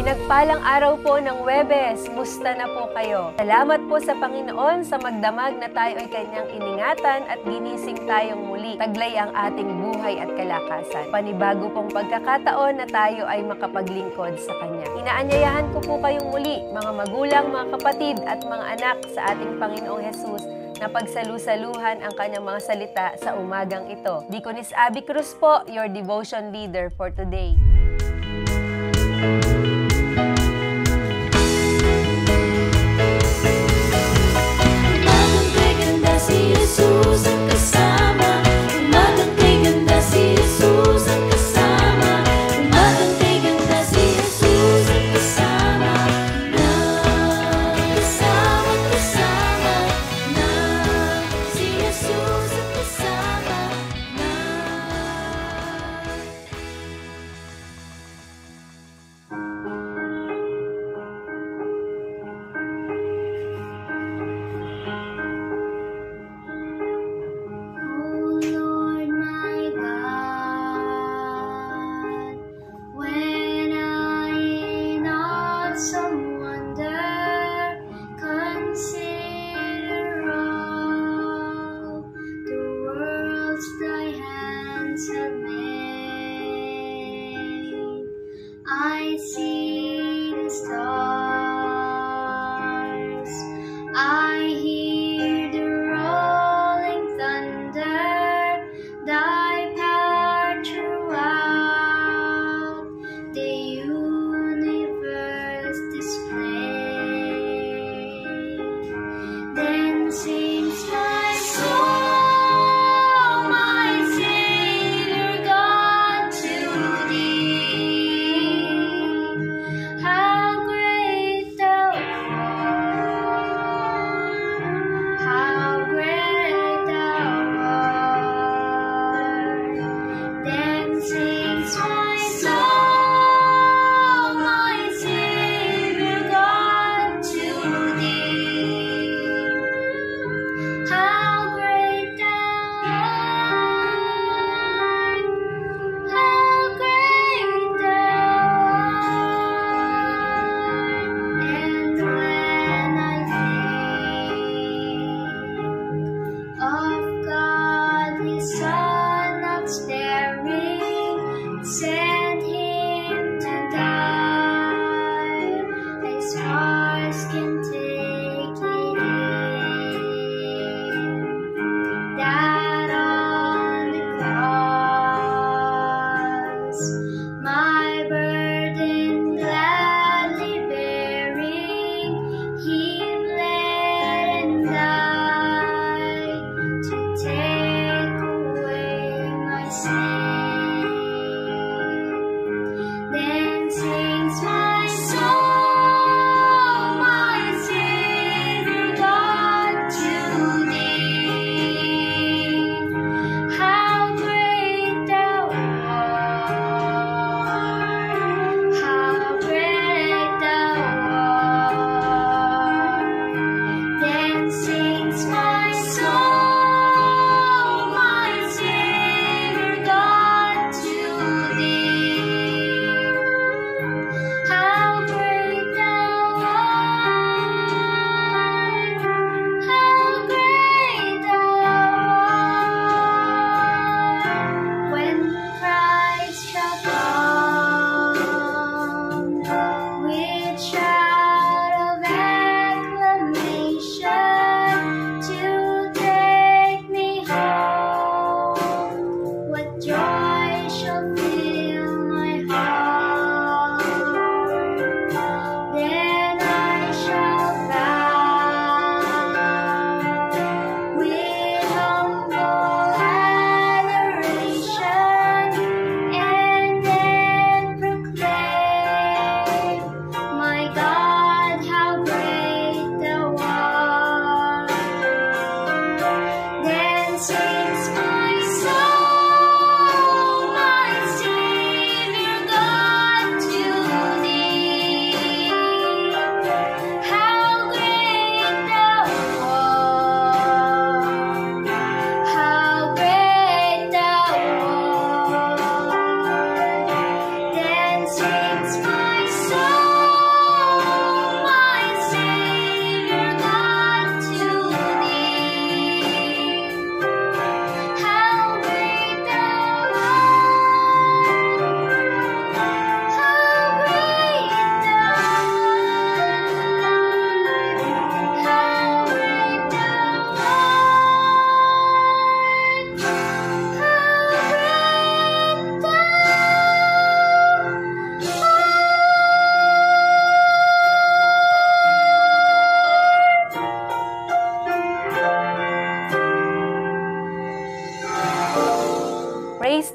Pinagpalang araw po ng Huwebes, musta na po kayo? Salamat po sa Panginoon sa magdamag na tayo ay Kanyang iningatan at ginising tayong muli. Taglay ang ating buhay at kalakasan. Panibago pong pagkakataon na tayo ay makapaglingkod sa Kanya. Inaanyayahan ko po kayong muli, mga magulang, mga kapatid at mga anak sa ating Panginoong Hesus na pagsalusaluhan ang Kanyang mga salita sa umagang ito. Deaconess Abby Cruz po, your devotion leader for today.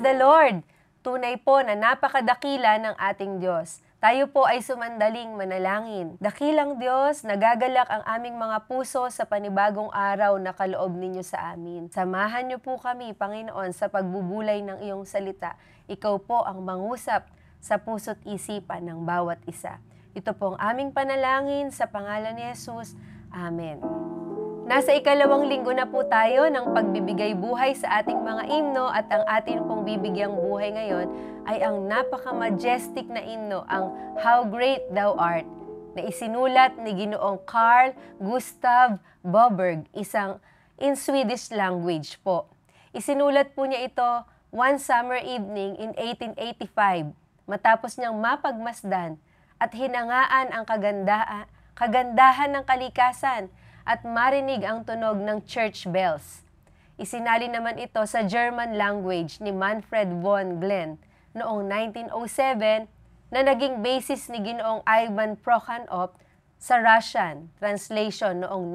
the Lord! Tunay po na napakadakila ng ating Diyos. Tayo po ay sumandaling manalangin. Dakilang Diyos, nagagalak ang aming mga puso sa panibagong araw na kaloob ninyo sa amin. Samahan niyo po kami, Panginoon, sa pagbubulay ng iyong salita. Ikaw po ang mangusap sa puso't isipan ng bawat isa. Ito po ang aming panalangin sa pangalan ni Jesus. Amen. Nasa ikalawang linggo na po tayo ng pagbibigay buhay sa ating mga himno at ang atin pong bibigyang buhay ngayon ay ang napaka-majestic na himno, ang How Great Thou Art, na isinulat ni Ginoong Carl Gustav Boberg, isang in Swedish language po. Isinulat po niya ito one summer evening in 1885, matapos niyang mapagmasdan at hinangaan ang kagandahan ng kalikasan at marinig ang tunog ng church bells. Isinali naman ito sa German language ni Manfred von Glen noong 1907 na naging basis ni Ginoong Ivan Prokhanov sa Russian translation noong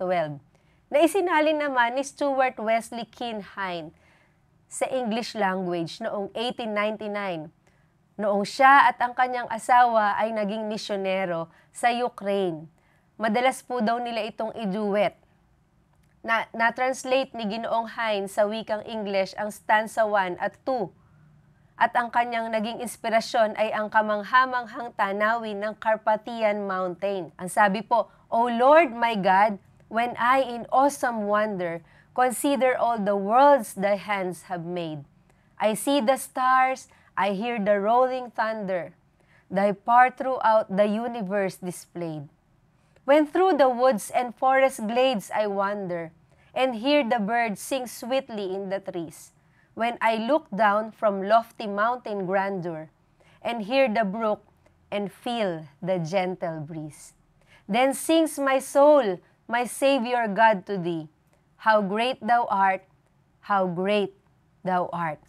1912, na isinali naman ni Stuart Wesley Kinhine sa English language noong 1899, noong siya at ang kanyang asawa ay naging misyonero sa Ukraine. Madalas po daw nila itong i-duet. Na-translate ni Ginoong Hine sa wikang English ang stanza 1 at 2. At ang kanyang naging inspirasyon ay ang kamanghamanghang tanawin ng Carpathian Mountain. Ang sabi po, O Lord my God, when I in awesome wonder consider all the worlds thy hands have made. I see the stars, I hear the rolling thunder, thy power throughout the universe displayed. When through the woods and forest glades I wander, and hear the birds sing sweetly in the trees, when I look down from lofty mountain grandeur, and hear the brook and feel the gentle breeze, then sings my soul, my Savior God, to thee, how great thou art, how great thou art.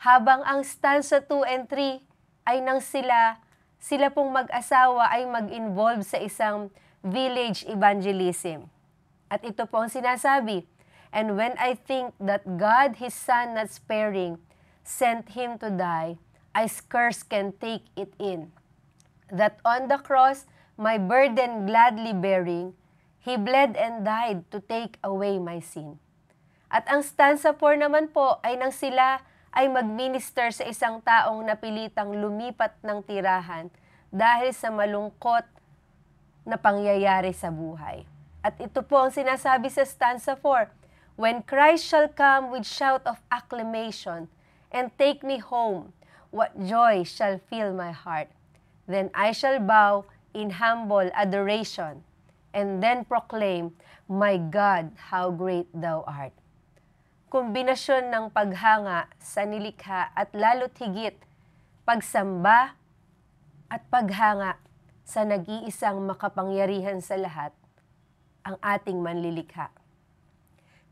Habang ang stanza 2 and 3 ay nang sila pong mag-asawa ay mag-involve sa isang village evangelism. At ito po ang sinasabi, and when I think that God, His Son not sparing, sent Him to die, I scarce can take it in. That on the cross, my burden gladly bearing, He bled and died to take away my sin. At ang stanza 4 naman po ay nang sila ay mag-minister sa isang taong napilitang lumipat ng tirahan dahil sa malungkot na pangyayari sa buhay. At ito po ang sinasabi sa stanza 4, when Christ shall come with shout of acclamation and take me home, what joy shall fill my heart. Then I shall bow in humble adoration and then proclaim, my God, how great thou art. Kombinasyon ng paghanga sa nilikha at lalo't higit pagsamba at paghanga sa nag-iisang makapangyarihan sa lahat, ang ating manlilikha.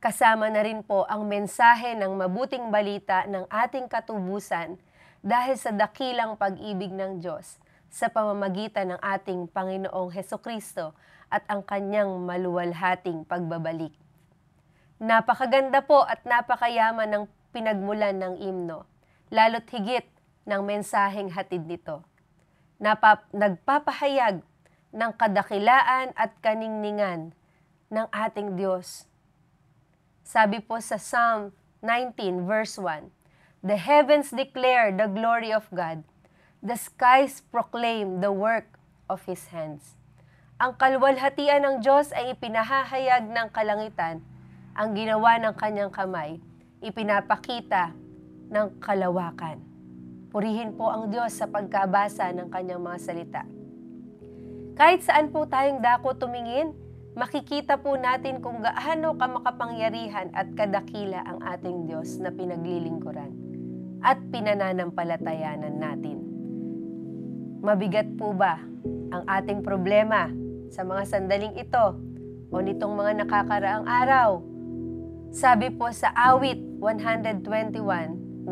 Kasama na rin po ang mensahe ng mabuting balita ng ating katubusan dahil sa dakilang pag-ibig ng Diyos sa pamamagitan ng ating Panginoong Hesukristo at ang kanyang maluwalhating pagbabalik. Napakaganda po at napakayaman ng pinagmulan ng himno, lalo't higit ng mensaheng hatid nito. Nagpapahayag ng kadakilaan at kaningningan ng ating Diyos. Sabi po sa Psalm 19 verse 1, the heavens declare the glory of God, the skies proclaim the work of His hands. Ang kaluwalhatian ng Diyos ay ipinahahayag ng kalangitan, ang ginawa ng kanyang kamay, ipinapakita ng kalawakan. Purihin po ang Diyos sa pagkabasa ng kanyang mga salita. Kahit saan po tayong dako tumingin, makikita po natin kung gaano kamakapangyarihan at kadakila ang ating Diyos na pinaglilingkuran at pinananampalatayanan natin. Mabigat po ba ang ating problema sa mga sandaling ito o nitong mga nakakaraang araw? Sabi po sa Awit 121:1,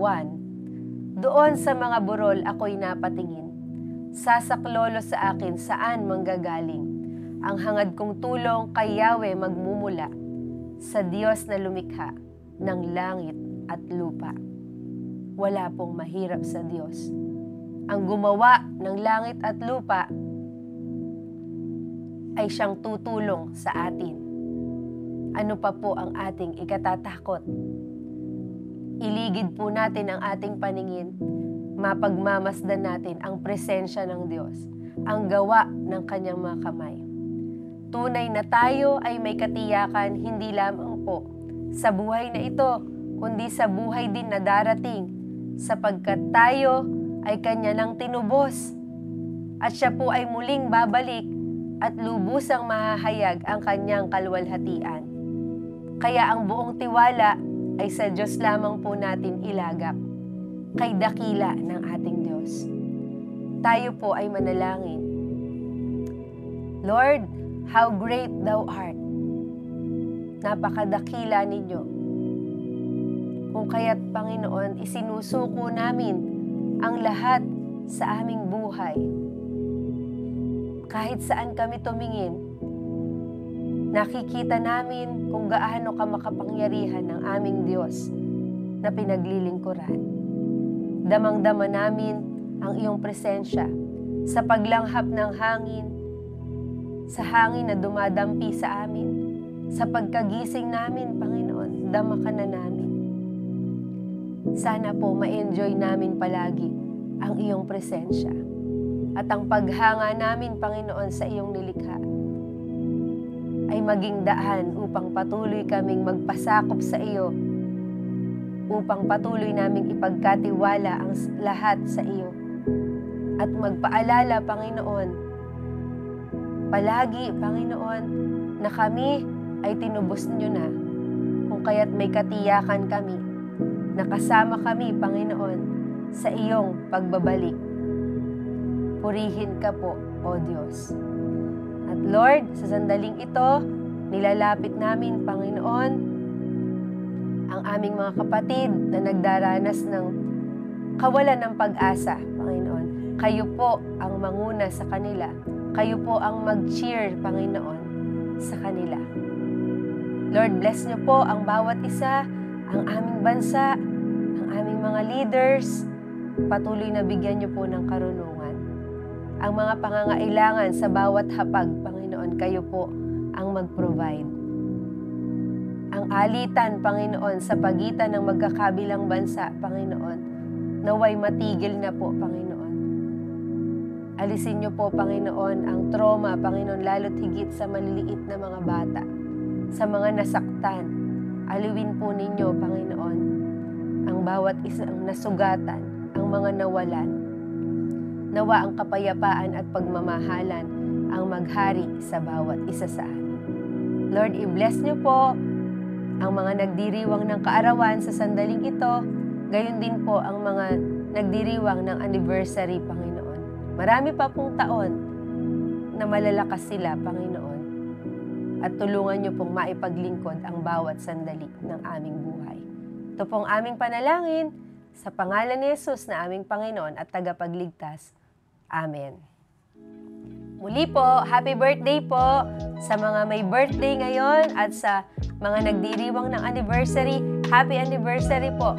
doon sa mga burol ako'y napatingin, sasaklolo sa akin saan manggagaling. Ang hangad kong tulong kay Yahweh magmumula, sa Diyos na lumikha ng langit at lupa. wala pong mahirap sa Diyos. Ang gumawa ng langit at lupa ay siyang tutulong sa atin. Ano pa po ang ating ikatatakot? Iligid po natin ang ating paningin, mapagmamasdan natin ang presensya ng Diyos, ang gawa ng kanyang mga kamay. Tunay na tayo ay may katiyakan hindi lamang po sa buhay na ito, kundi sa buhay din na darating, sapagkat tayo ay kanya nang tinubos at siya po ay muling babalik at lubusang mahahayag ang kanyang kaluwalhatian. Kaya ang buong tiwala ay sa Diyos lamang po natin ilagak, kay dakila ng ating Diyos. Tayo po ay manalangin. Lord, how great Thou art. Napakadakila ninyo. Kung kaya't Panginoon, isinusuko namin ang lahat sa aming buhay. Kahit saan kami tumingin, nakikita namin kung gaano ka makapangyarihan ng aming Diyos na pinaglilingkuran. Damang-dama namin ang iyong presensya sa paglanghap ng hangin, sa hangin na dumadampi sa amin, sa pagkagising namin, Panginoon, dama ka na namin. Sana po ma-enjoy namin palagi ang iyong presensya at ang paghanga namin, Panginoon, sa iyong nilikha ay maging daan upang patuloy kaming magpasakop sa iyo, upang patuloy naming ipagkatiwala ang lahat sa iyo. At magpaalala, Panginoon, palagi, Panginoon, na kami ay tinubos niyo na, kung kaya't may katiyakan kami, nakasama kami, Panginoon, sa iyong pagbabalik. Purihin ka po, O Diyos. At Lord, sa sandaling ito, nilalapit namin, Panginoon, ang aming mga kapatid na nagdaranas ng kawalan ng pag-asa, Panginoon. Kayo po ang manguna sa kanila. Kayo po ang mag-cheer, Panginoon, sa kanila. Lord, bless niyo po ang bawat isa, ang aming bansa, ang aming mga leaders. Patuloy na bigyan niyo po ng karunungan. Ang mga pangangailangan sa bawat hapag, Panginoon, kayo po ang mag-provide. Ang alitan, Panginoon, sa pagitan ng magkakabilang bansa, Panginoon, naway matigil na po, Panginoon. Alisin niyo po, Panginoon, ang trauma, Panginoon, lalo't higit sa maliliit na mga bata, sa mga nasaktan. Aliwin po ninyo, Panginoon, ang bawat isang nasugatan, ang mga nawalan. Nawa ang kapayapaan at pagmamahalan ang maghari sa bawat isa sa amin. Lord, i-bless niyo po ang mga nagdiriwang ng kaarawan sa sandaling ito, gayon din po ang mga nagdiriwang ng anniversary, Panginoon. Marami pa pong taon na malalakas sila, Panginoon, at tulungan niyo pong maipaglingkod ang bawat sandali ng aming buhay. Ito pong aming panalangin sa pangalan ni Jesus na aming Panginoon at tagapagligtas. Amen. Muli po, happy birthday po sa mga may birthday ngayon at sa mga nagdiriwang ng anniversary. Happy anniversary po.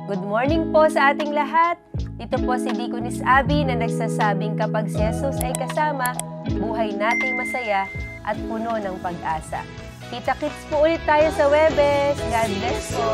Good morning po sa ating lahat. Ito po si Deaconess Abby na nagsasabing kapag si Jesus ay kasama, buhay nating masaya at puno ng pag-asa. Kita-kits po ulit tayo sa Webes. God bless po.